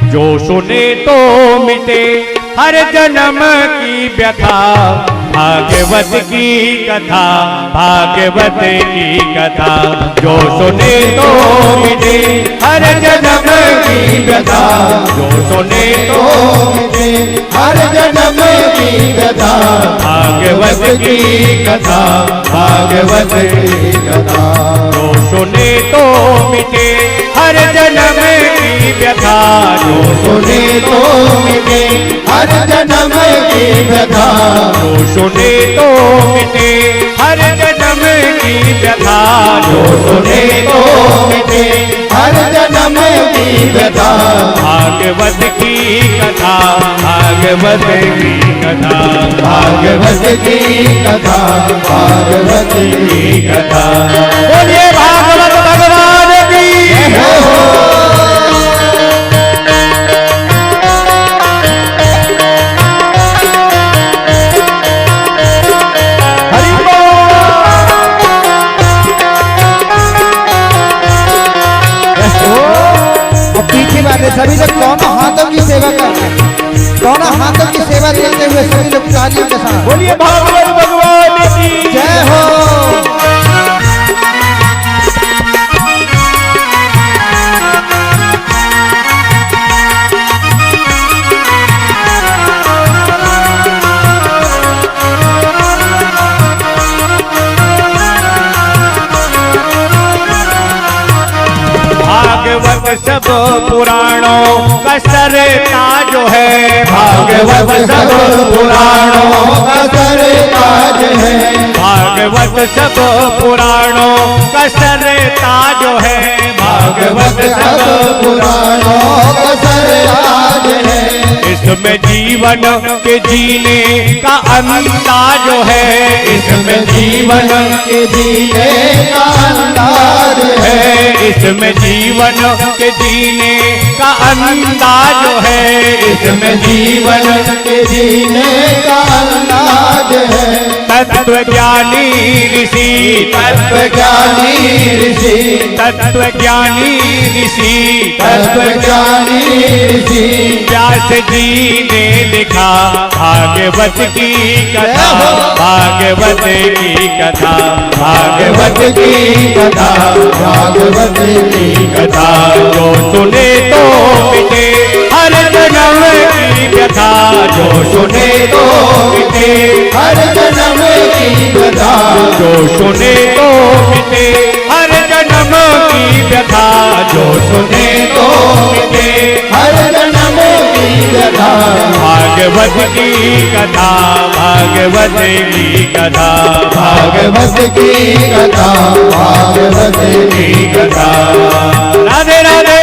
जो सुने तो मिटे हर जन्म की व्यथा। भागवत की कथा, भागवत की कथा, जो सुने तो मिटे हर जन्म की व्यथा। जो सुने तो मिटे हर जन्म की कथा। भागवत की कथा, भागवत की कथा, जो सुने तो मिटे हर जन्म की व्यथा। जो सुने तो मिटे हर जन्म की व्यथा। जो सुने तो मिटे हर जन्म की व्यथा। जो सुने तो मिटे हर जन्म की व्यथा। भागवत की कथा, भागवत की कथा, भागवत की कथा, भागवत की कथा। बोलिए भागवत भगवान की जय हो। सभी लोग दोनों हाथों की सेवा करते हैं, दोनों हाथों की सेवा करते हुए सभी लोग तालियों के साथ बोलिए भागवत भगवान की जय हो। भागवत सब पुराणों का सरता जो है। भागवत सब पुराणों का सरताज है। भागवत सब पुराणों का सरता जो है। भागवत सब पुराणों का सरताज है। इसमें जीवन के जीने का अंदाज है। इसमें जीवन के जीने का अंदाज है। इसमें जीवन के जीने का अंदाज है। इसमें जीवन के जीने का अंदाज है। तत्व ज्ञानी ऋषि, तत्व ज्ञानी ऋषि, तत्व ज्ञानी ऋषि, तत्व ज्ञानी ऋषि व्यास जी ने लिखा भागवत की कथा। भागवत की कथा, भागवत की कथा, भागवत की कथा। जो सुने तो मिटे हर जन्म की व्यथा। जो सुने तो मिटे हर जन्म की व्यथा। जो सुने तो मिटे हर जन्म की व्यथा। जो सुने तो मिटे हर जन्म की व्यथा। भागवत की कथा, भागवत की कथा, भागवत की कथा, भागवत की कथा। राधे राधे।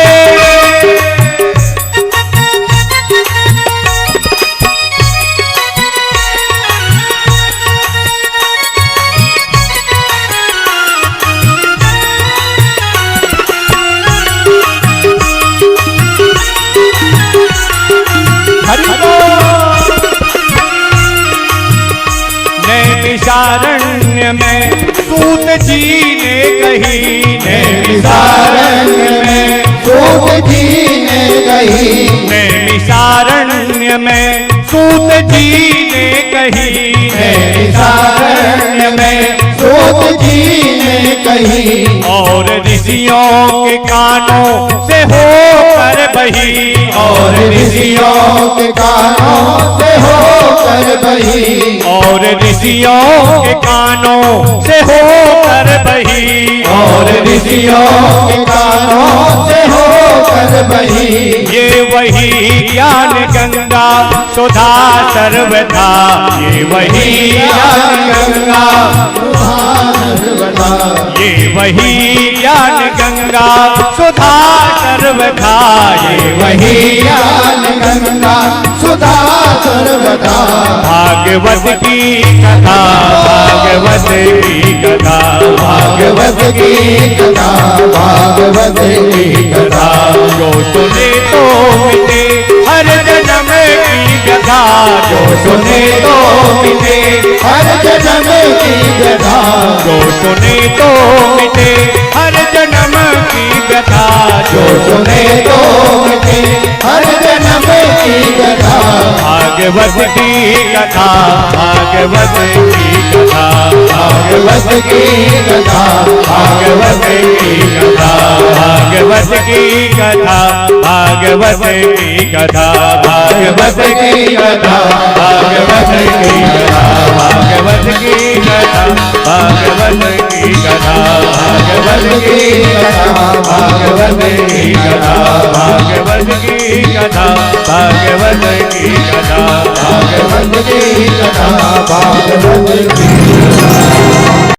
नैमिषारण्य में सूत जी ने कही। नैमिषारण्य में सूत जी ने कही। नैमिषारण्य में सूत जी ने कही। नैमिषारण्य में सूत जी ने कही। और ऋषियों के कानों से होकर बही। और ऋषियों के कानों से होकर बही। और ऋषियों के कानों से होकर बही। और ऋषियों के कानों से होकर बही। ये वही ज्ञान गंगा सुधा सर्वथा। ये वही ज्ञान गंगा, ये वही ज्ञान गंगा सुधा सर्वथा। ये वही ज्ञान गंगा सुधा सर्वथा। भागवत की कथा, भागवत की कथा, भागवत की कथा, भागवत की कथा। जो सुने तो मिटे हर जन्म की व्यथा। जो सुने तो मिटे हर जन्म की व्यथा। जो सुने तो मिटे हर जन्म की व्यथा। जो सुने तो मिटे हर कथा भागवत की कथा भागवत की कथा भागवत की कथा भागवत की कथा भागवत की कथा भागवत की कथा भागवत की कथा भागवत की कथा भागवत की कथा भागवत की कथा भागवत की कथा भागवत की कथा भागवत की कथा भागवत की कथा भागवत की